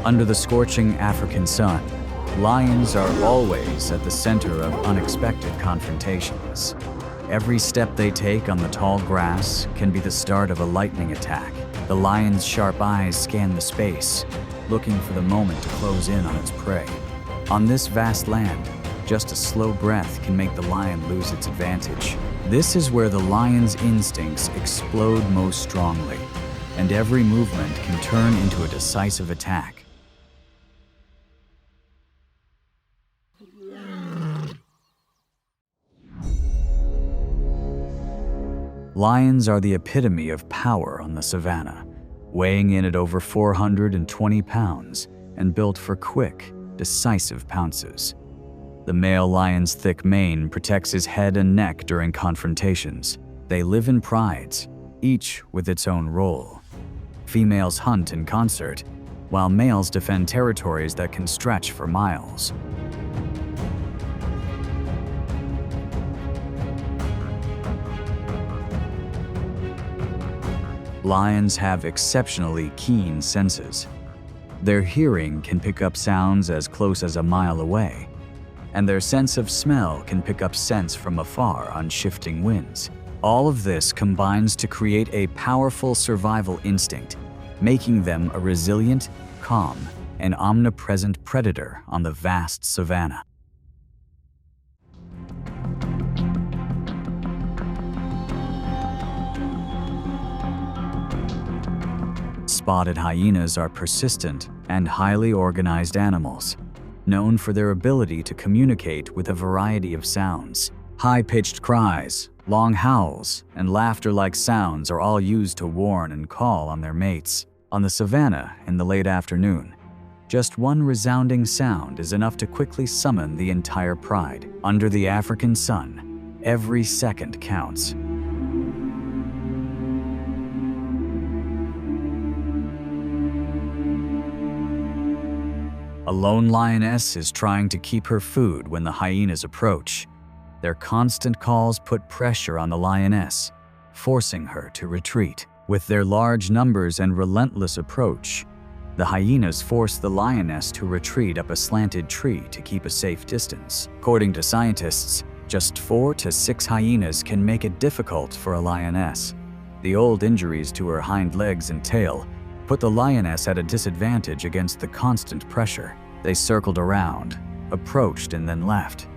Under the scorching African sun, lions are always at the center of unexpected confrontations. Every step they take on the tall grass can be the start of a lightning attack. The lion's sharp eyes scan the space, looking for the moment to close in on its prey. On this vast land, just a slow breath can make the lion lose its advantage. This is where the lion's instincts explode most strongly, and every movement can turn into a decisive attack. Lions are the epitome of power on the savannah, weighing in at over 420 pounds and built for quick, decisive pounces. The male lion's thick mane protects his head and neck during confrontations. They live in prides, each with its own role. Females hunt in concert, while males defend territories that can stretch for miles. Lions have exceptionally keen senses. Their hearing can pick up sounds as close as a mile away, and their sense of smell can pick up scents from afar on shifting winds. All of this combines to create a powerful survival instinct, making them a resilient, calm, and omnipresent predator on the vast savannah. Spotted hyenas are persistent and highly organized animals, known for their ability to communicate with a variety of sounds. High-pitched cries, long howls, and laughter-like sounds are all used to warn and call on their mates. On the savannah in the late afternoon, just one resounding sound is enough to quickly summon the entire pride. Under the African sun, every second counts. A lone lioness is trying to keep her food when the hyenas approach. Their constant calls put pressure on the lioness, forcing her to retreat. With their large numbers and relentless approach, the hyenas force the lioness to retreat up a slanted tree to keep a safe distance. According to scientists, just 4 to 6 hyenas can make it difficult for a lioness. The old injuries to her hind legs and tail put the lioness at a disadvantage against the constant pressure. They circled around, approached, and then left,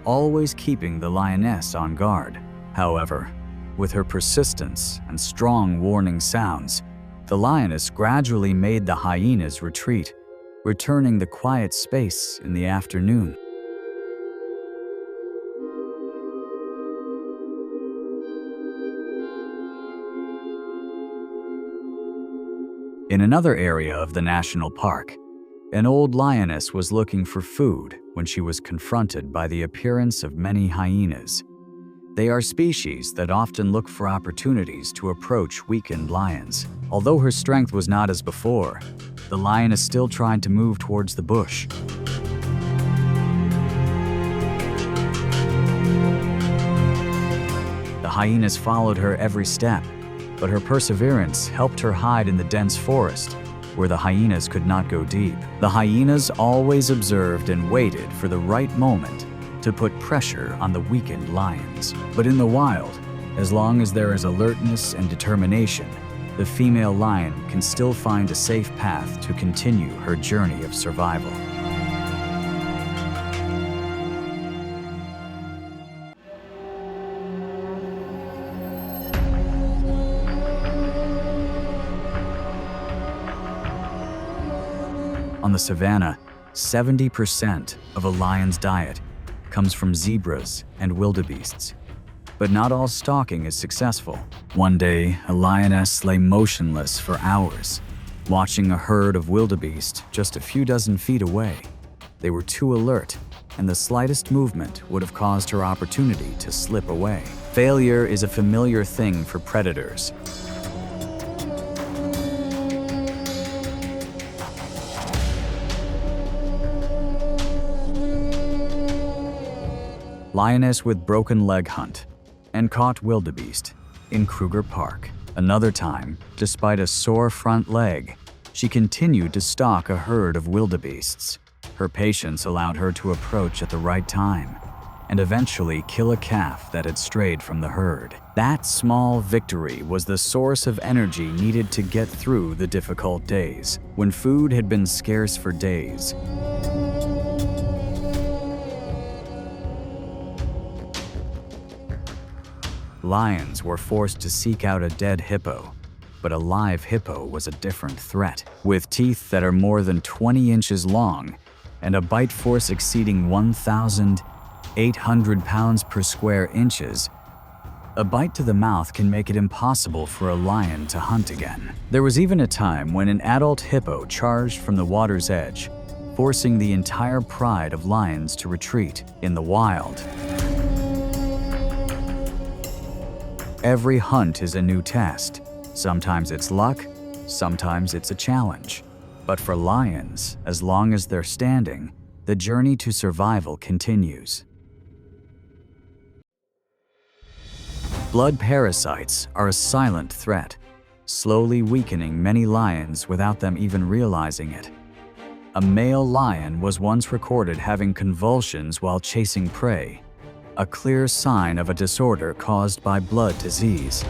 always keeping the lioness on guard. However, with her persistence and strong warning sounds, the lioness gradually made the hyenas retreat, returning the quiet space in the afternoon. In another area of the national park, an old lioness was looking for food when she was confronted by the appearance of many hyenas. They are species that often look for opportunities to approach weakened lions. Although her strength was not as before, the lioness still tried to move towards the bush. The hyenas followed her every step, but her perseverance helped her hide in the dense forest, where the hyenas could not go deep. The hyenas always observed and waited for the right moment to put pressure on the weakened lions. But in the wild, as long as there is alertness and determination, the female lion can still find a safe path to continue her journey of survival. On the savannah, 70% of a lion's diet comes from zebras and wildebeests. But not all stalking is successful. One day, a lioness lay motionless for hours, watching a herd of wildebeest just a few dozen feet away. They were too alert, and the slightest movement would have caused her opportunity to slip away. Failure is a familiar thing for predators. Lioness with broken leg hunt and caught wildebeest in Kruger Park. Another time, despite a sore front leg, She continued to stalk a herd of wildebeests. Her patience allowed her to approach at the right time and eventually kill a calf that had strayed from the herd. That small victory was the source of energy needed to get through the difficult days, when food had been scarce for days. Lions were forced to seek out a dead hippo, but a live hippo was a different threat. With teeth that are more than 20 inches long and a bite force exceeding 1,800 pounds per square inches, a bite to the mouth can make it impossible for a lion to hunt again. There was even a time when an adult hippo charged from the water's edge, forcing the entire pride of lions to retreat. In the wild, every hunt is a new test. Sometimes it's luck, sometimes it's a challenge. But for lions, as long as they're standing, the journey to survival continues. Blood parasites are a silent threat, slowly weakening many lions without them even realizing it. A male lion was once recorded having convulsions while chasing prey, a clear sign of a disorder caused by blood disease.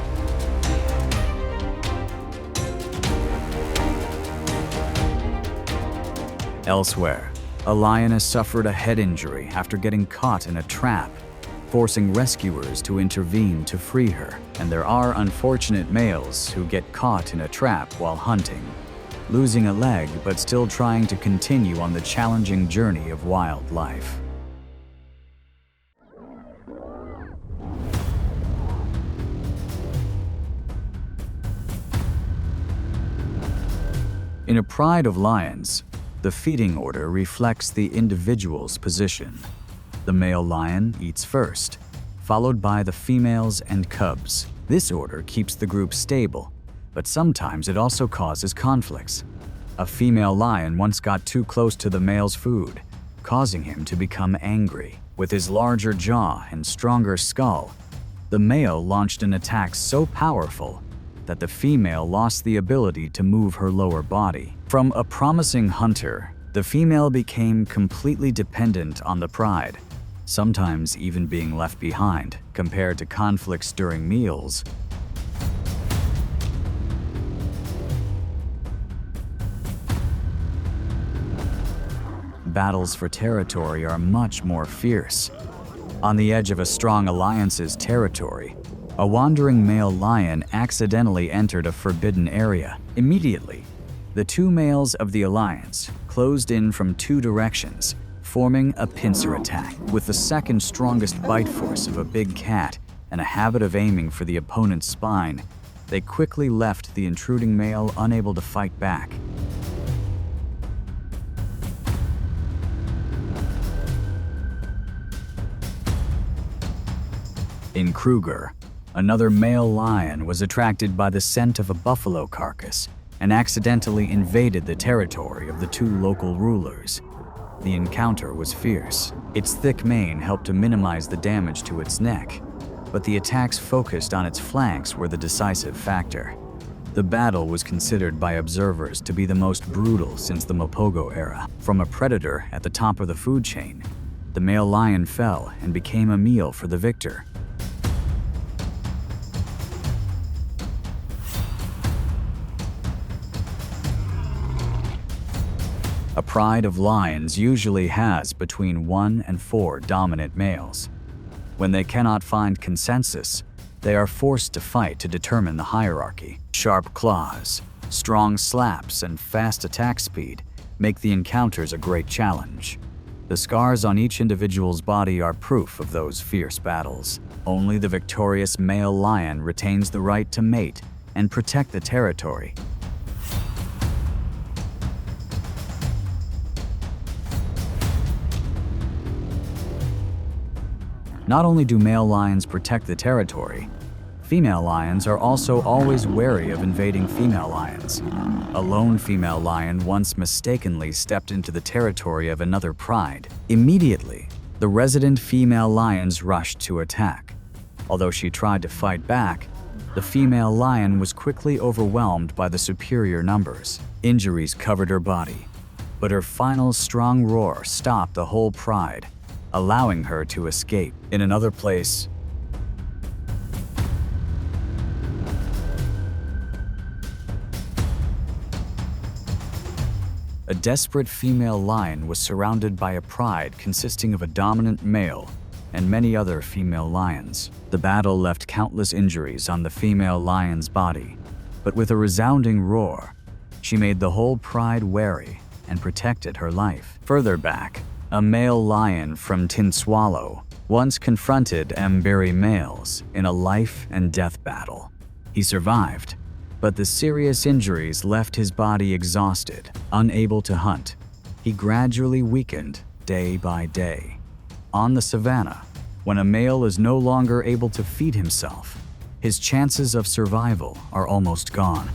Elsewhere, a lioness suffered a head injury after getting caught in a trap, forcing rescuers to intervene to free her. And there are unfortunate males who get caught in a trap while hunting, losing a leg but still trying to continue on the challenging journey of wildlife. In a pride of lions, the feeding order reflects the individual's position. The male lion eats first, followed by the females and cubs. This order keeps the group stable, but sometimes it also causes conflicts. A female lion once got too close to the male's food, causing him to become angry. With his larger jaw and stronger skull, the male launched an attack so powerful that the female lost the ability to move her lower body. From a promising hunter, the female became completely dependent on the pride, sometimes even being left behind. Compared to conflicts during meals, battles for territory are much more fierce. On the edge of a strong alliance's territory, a wandering male lion accidentally entered a forbidden area. Immediately, the two males of the alliance closed in from two directions, forming a pincer attack. With the second strongest bite force of a big cat and a habit of aiming for the opponent's spine, they quickly left the intruding male unable to fight back. In Kruger, another male lion was attracted by the scent of a buffalo carcass and accidentally invaded the territory of the two local rulers. The encounter was fierce. Its thick mane helped to minimize the damage to its neck, but the attacks focused on its flanks were the decisive factor. The battle was considered by observers to be the most brutal since the Mopogo era. From a predator at the top of the food chain, the male lion fell and became a meal for the victor. A pride of lions usually has between 1 and 4 dominant males. When they cannot find consensus, they are forced to fight to determine the hierarchy. Sharp claws, strong slaps, and fast attack speed make the encounters a great challenge. The scars on each individual's body are proof of those fierce battles. Only the victorious male lion retains the right to mate and protect the territory. Not only do male lions protect the territory, female lions are also always wary of invading female lions. A lone female lion once mistakenly stepped into the territory of another pride. Immediately, the resident female lions rushed to attack. Although she tried to fight back, The female lion was quickly overwhelmed by the superior numbers. Injuries covered her body, but her final strong roar stopped the whole pride, allowing her to escape. In another place, a desperate female lion was surrounded by a pride consisting of a dominant male and many other female lions. The battle left countless injuries on the female lion's body, but with a resounding roar, she made the whole pride wary and protected her life. Further back, a male lion from Tinswallow once confronted Mberi males in a life and death battle. He survived, but the serious injuries left his body exhausted, unable to hunt. He gradually weakened day by day. On the savannah, when a male is no longer able to feed himself, his chances of survival are almost gone.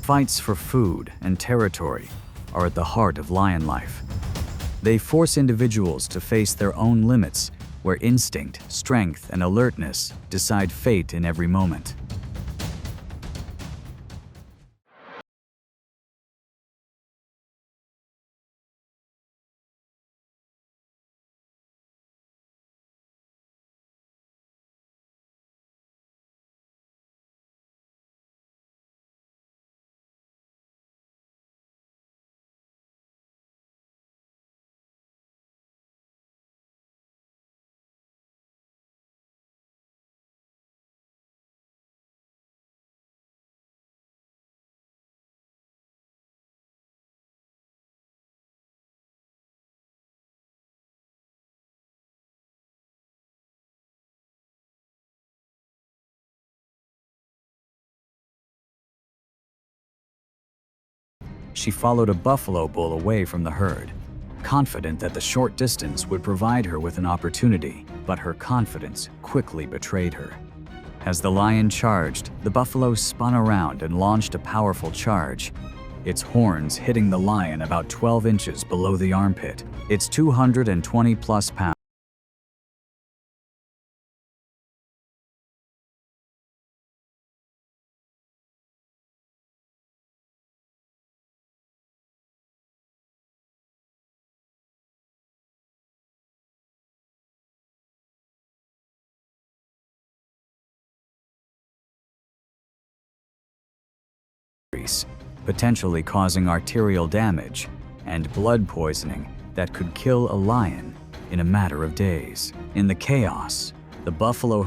Fights for food and territory are at the heart of lion life. They force individuals to face their own limits, where instinct, strength, and alertness decide fate in every moment. She followed a buffalo bull away from the herd, confident that the short distance would provide her with an opportunity, but her confidence quickly betrayed her. As the lion charged, the buffalo spun around and launched a powerful charge, its horns hitting the lion about 12 inches below the armpit. Its 220-plus pounds potentially causing arterial damage and blood poisoning that could kill a lion in a matter of days. In the chaos, the buffalo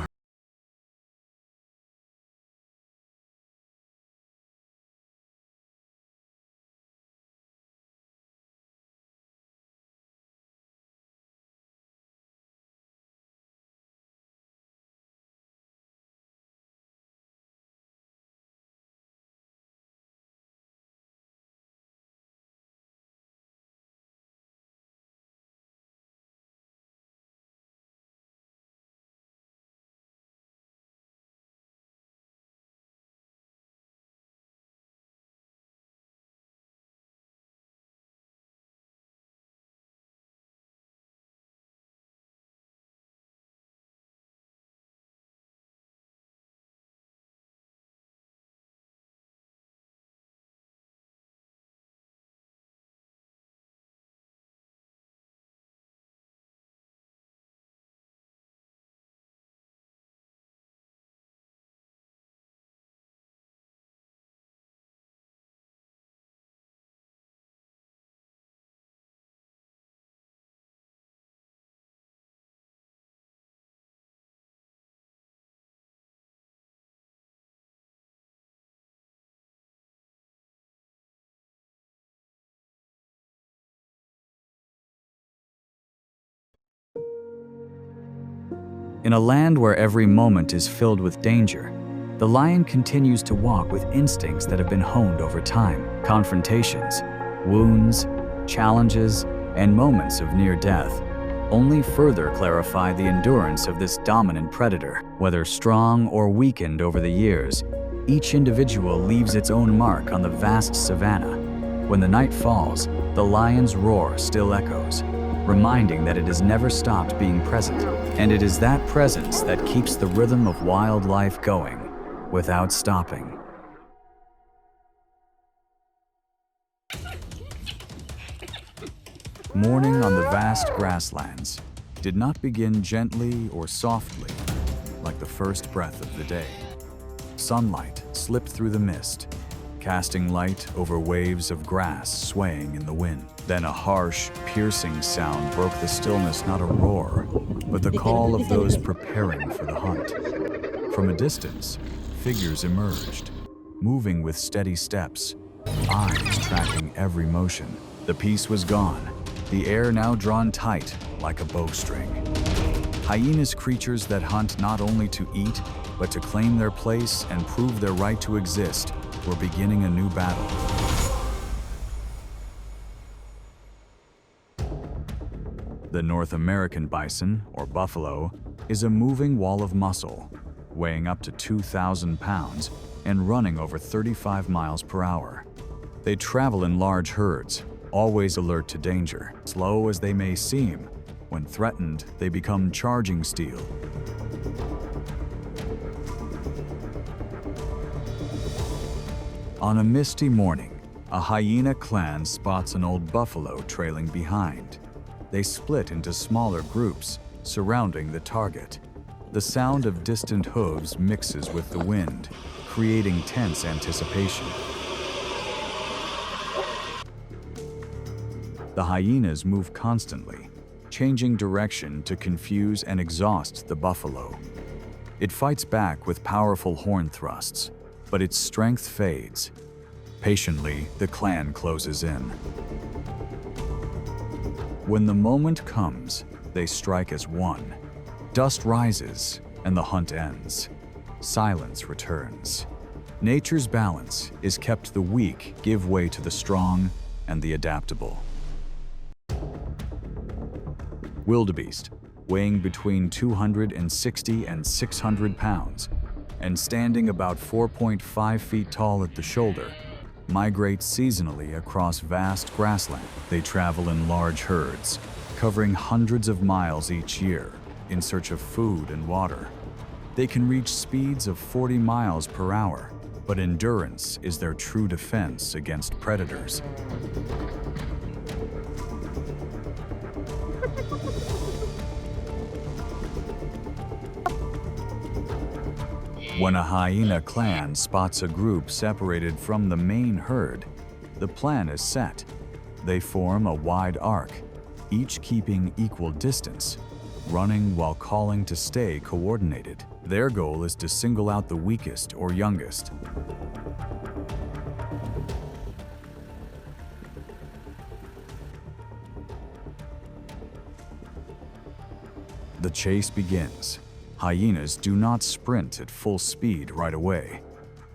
In a land where every moment is filled with danger, the lion continues to walk with instincts that have been honed over time. Confrontations, wounds, challenges, and moments of near death only further clarify the endurance of this dominant predator. Whether strong or weakened over the years, each individual leaves its own mark on the vast savannah. When the night falls, the lion's roar still echoes, reminding that it has never stopped being present. And it is that presence that keeps the rhythm of wildlife going without stopping. Morning on the vast grasslands did not begin gently or softly like the first breath of the day. Sunlight slipped through the mist, casting light over waves of grass swaying in the wind. Then a harsh, piercing sound broke the stillness, not a roar, but the call of those preparing for the hunt. From a distance, figures emerged, moving with steady steps, eyes tracking every motion. The peace was gone, the air now drawn tight like a bowstring. Hyenas, creatures that hunt not only to eat, but to claim their place and prove their right to exist, were beginning a new battle. The North American bison, or buffalo, is a moving wall of muscle, weighing up to 2,000 pounds and running over 35 miles per hour. They travel in large herds, always alert to danger. Slow as they may seem, when threatened, they become charging steel. On a misty morning, a hyena clan spots an old buffalo trailing behind. They split into smaller groups, surrounding the target. The sound of distant hooves mixes with the wind, creating tense anticipation. The hyenas move constantly, changing direction to confuse and exhaust the buffalo. It fights back with powerful horn thrusts, but its strength fades. Patiently, the clan closes in. When the moment comes, they strike as one. Dust rises, and the hunt ends. Silence returns. Nature's balance is kept. The weak give way to the strong and the adaptable. Wildebeest, weighing between 260 and 600 pounds, and standing about 4.5 feet tall at the shoulder, migrate seasonally across vast grassland. They travel in large herds, covering hundreds of miles each year in search of food and water. They can reach speeds of 40 miles per hour, but endurance is their true defense against predators. When a hyena clan spots a group separated from the main herd, the plan is set. They form a wide arc, each keeping equal distance, running while calling to stay coordinated. Their goal is to single out the weakest or youngest. The chase begins. Hyenas do not sprint at full speed right away.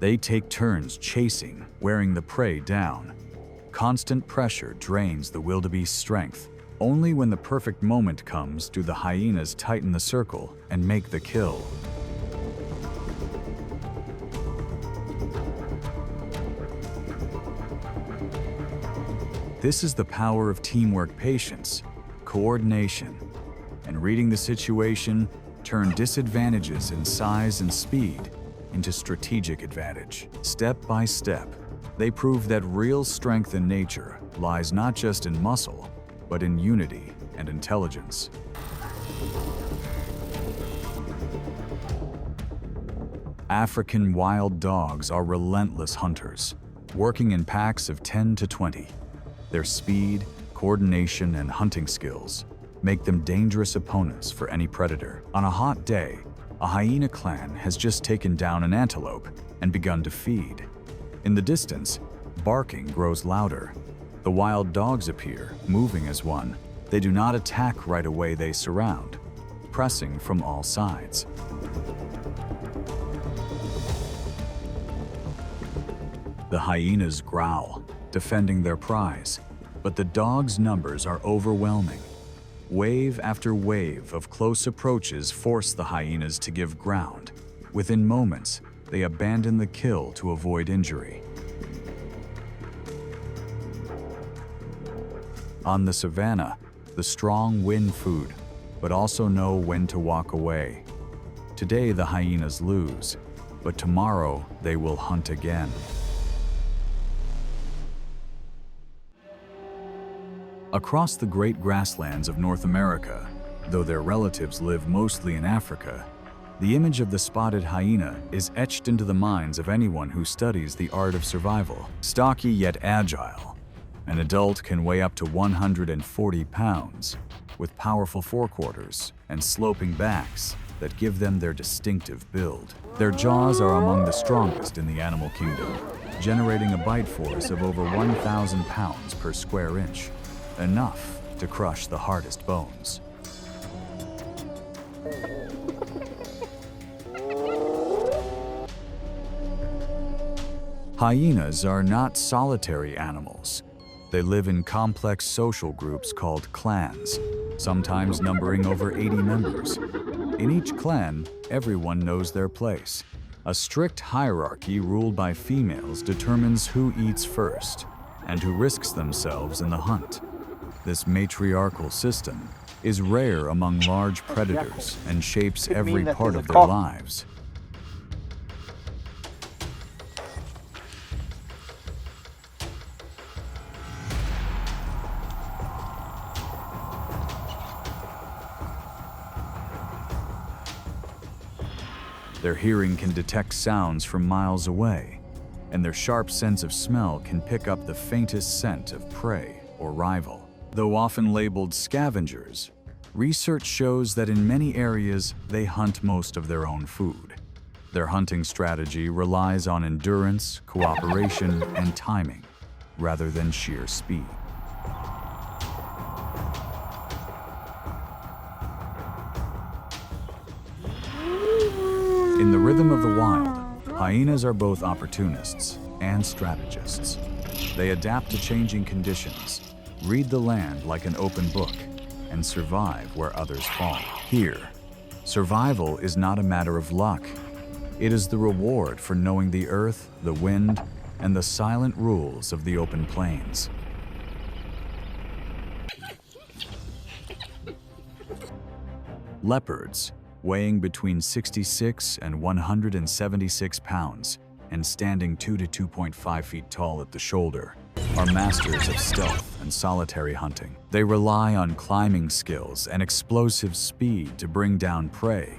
They take turns chasing, wearing the prey down. Constant pressure drains the wildebeest's strength. Only when the perfect moment comes do the hyenas tighten the circle and make the kill. This is the power of teamwork, patience, coordination, and reading the situation. Turn disadvantages in size and speed into strategic advantage. Step by step, they prove that real strength in nature lies not just in muscle, but in unity and intelligence. African wild dogs are relentless hunters, working in packs of 10 to 20. Their speed, coordination, and hunting skills make them dangerous opponents for any predator. On a hot day, a hyena clan has just taken down an antelope and begun to feed. In the distance, barking grows louder. The wild dogs appear, moving as one. They do not attack right away, they surround, pressing from all sides. The hyenas growl, defending their prize, but the dogs' numbers are overwhelming. Wave after wave of close approaches force the hyenas to give ground. Within moments, they abandon the kill to avoid injury. On the savannah, The strong win food, but also know when to walk away. Today the hyenas lose, but tomorrow they will hunt again. Across the great grasslands of North America, though their relatives live mostly in Africa, the image of the spotted hyena is etched into the minds of anyone who studies the art of survival. Stocky yet agile, an adult can weigh up to 140 pounds, with powerful forequarters and sloping backs that give them their distinctive build. Their jaws are among the strongest in the animal kingdom, generating a bite force of over 1,000 pounds per square inch, enough to crush the hardest bones. Hyenas are not solitary animals. They live in complex social groups called clans, sometimes numbering over 80 members. In each clan, everyone knows their place. A strict hierarchy ruled by females determines who eats first and who risks themselves in the hunt. This matriarchal system is rare among large predators and shapes every part of their lives. Their hearing can detect sounds from miles away, and their sharp sense of smell can pick up the faintest scent of prey or rival. Though often labeled scavengers, research shows that in many areas they hunt most of their own food. Their hunting strategy relies on endurance, cooperation, and timing, rather than sheer speed. In the rhythm of the wild, hyenas are both opportunists and strategists. They adapt to changing conditions, read the land like an open book, and survive where others fall. Here, survival is not a matter of luck. It is the reward for knowing the earth, the wind, and the silent rules of the open plains. Leopards, weighing between 66 and 176 pounds and standing 2 to 2.5 feet tall at the shoulder, are masters of stealth and solitary hunting. They rely on climbing skills and explosive speed to bring down prey.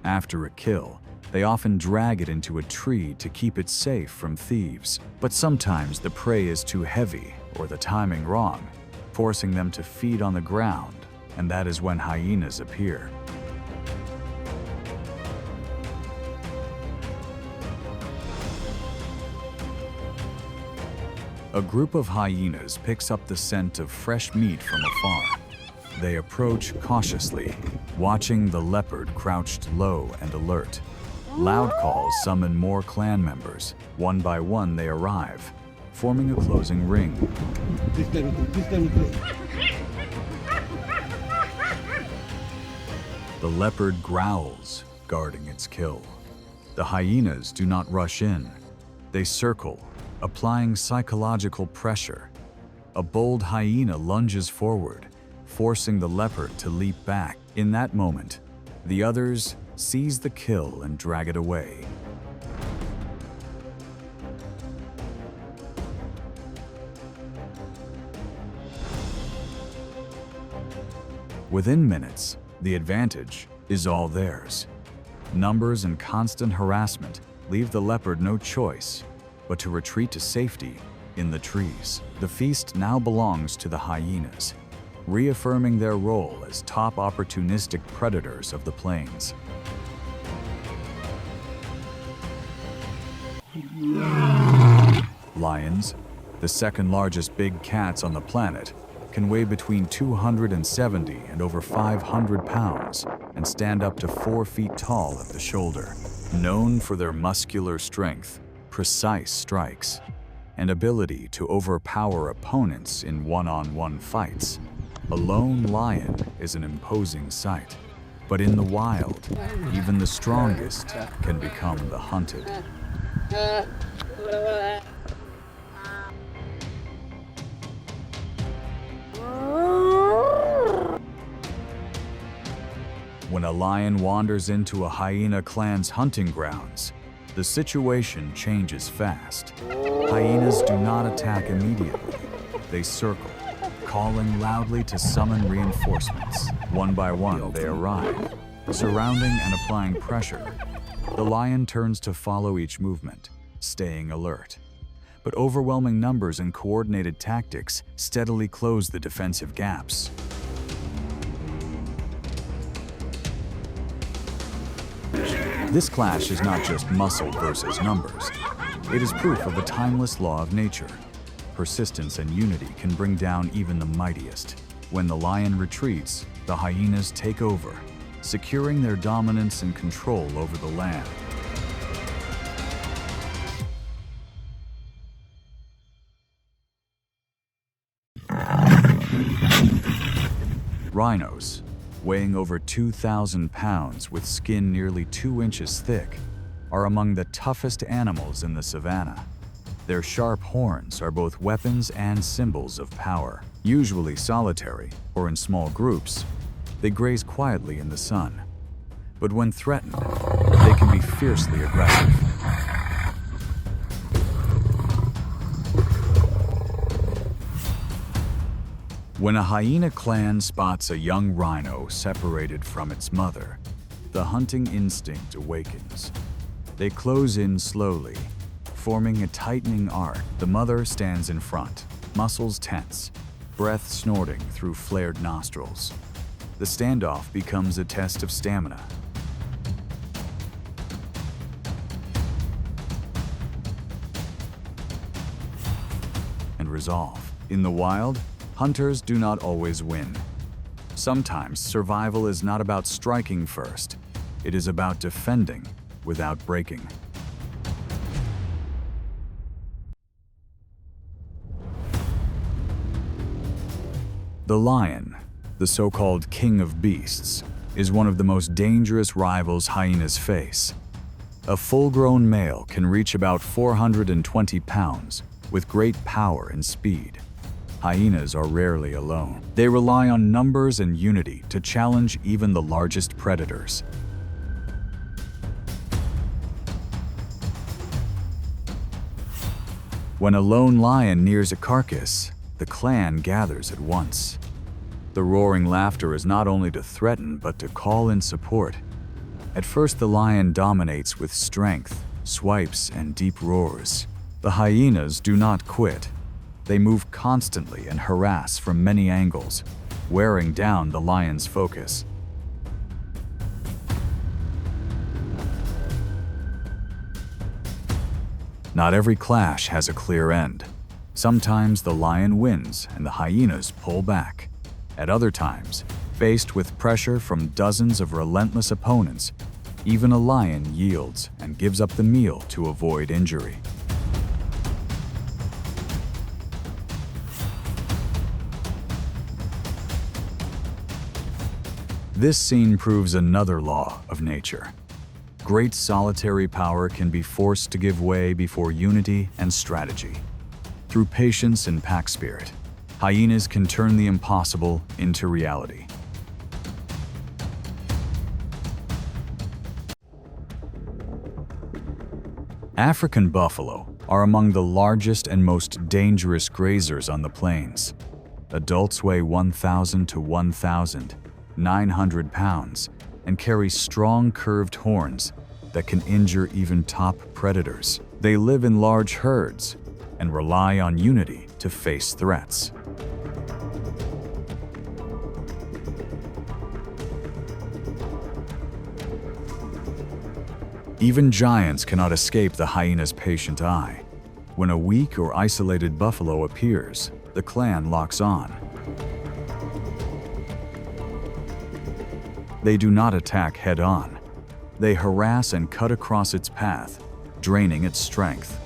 After a kill, they often drag it into a tree to keep it safe from thieves. But sometimes the prey is too heavy or the timing wrong, forcing them to feed on the ground, and that is when hyenas appear. A group of hyenas picks up the scent of fresh meat from afar. They approach cautiously, watching the leopard crouched low and alert. Loud calls summon more clan members. One by one they arrive, forming a closing ring. The leopard growls, guarding its kill. The hyenas do not rush in. They circle, applying psychological pressure. A bold hyena lunges forward, forcing the leopard to leap back. In that moment, the others seize the kill and drag it away. Within minutes, the advantage is all theirs. Numbers and constant harassment leave the leopard no choice but to retreat to safety in the trees. The feast now belongs to the hyenas, reaffirming their role as top opportunistic predators of the plains. Lions, the second largest big cats on the planet, can weigh between 270 and over 500 pounds and stand up to 4 feet tall at the shoulder. Known for their muscular strength, precise strikes, and ability to overpower opponents in one-on-one fights, a lone lion is an imposing sight. But in the wild, even the strongest can become the hunted. When a lion wanders into a hyena clan's hunting grounds, the situation changes fast. Hyenas do not attack immediately. They circle, calling loudly to summon reinforcements. One by one, they arrive, surrounding and applying pressure. The lion turns to follow each movement, staying alert. But overwhelming numbers and coordinated tactics steadily close the defensive gaps. This clash is not just muscle versus numbers. It is proof of a timeless law of nature. Persistence and unity can bring down even the mightiest. When the lion retreats, the hyenas take over, securing their dominance and control over the land. Rhinos, weighing over 2,000 pounds with skin nearly 2 inches thick, are among the toughest animals in the savannah. Their sharp horns are both weapons and symbols of power. Usually solitary or in small groups, they graze quietly in the sun. But when threatened, they can be fiercely aggressive. When a hyena clan spots a young rhino separated from its mother, the hunting instinct awakens. They close in slowly, forming a tightening arc. The mother stands in front, muscles tense, breath snorting through flared nostrils. The standoff becomes a test of stamina. And resolve. In the wild, hunters do not always win. Sometimes survival is not about striking first. It is about defending without breaking. The lion, the so-called king of beasts, is one of the most dangerous rivals hyenas face. A full-grown male can reach about 420 pounds with great power and speed. Hyenas are rarely alone. They rely on numbers and unity to challenge even the largest predators. When a lone lion nears a carcass, the clan gathers at once. The roaring laughter is not only to threaten but to call in support. At first, the lion dominates with strength, swipes, and deep roars. The hyenas do not quit. They move constantly and harass from many angles, wearing down the lion's focus. Not every clash has a clear end. Sometimes the lion wins and the hyenas pull back. At other times, faced with pressure from dozens of relentless opponents, even a lion yields and gives up the meal to avoid injury. This scene proves another law of nature. Great solitary power can be forced to give way before unity and strategy. Through patience and pack spirit, hyenas can turn the impossible into reality. African buffalo are among the largest and most dangerous grazers on the plains. Adults weigh 1,000 to 1,900 pounds and carry strong curved horns that can injure even top predators. They live in large herds and rely on unity to face threats. Even giants cannot escape the hyena's patient eye. When a weak or isolated buffalo appears, the clan locks on. They do not attack head-on. They harass and cut across its path, draining its strength.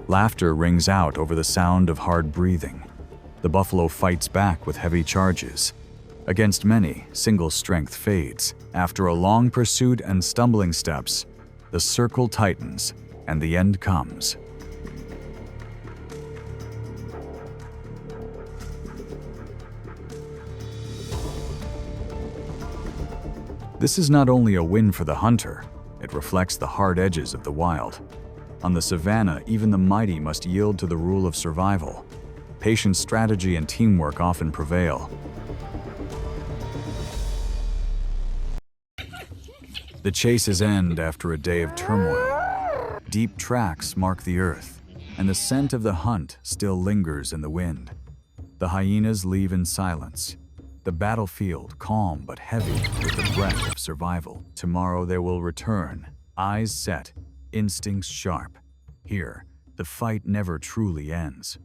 Laughter rings out over the sound of hard breathing. The buffalo fights back with heavy charges. Against many, single strength fades. After a long pursuit and stumbling steps, the circle tightens, and the end comes. This is not only a win for the hunter, it reflects the hard edges of the wild. On the savannah, even the mighty must yield to the rule of survival. Patience, strategy, and teamwork often prevail. The chases end after a day of turmoil. Deep tracks mark the earth, and the scent of the hunt still lingers in the wind. The hyenas leave in silence. The battlefield calm but heavy with the breath of survival. Tomorrow they will return, eyes set, instincts sharp. Here, the fight never truly ends.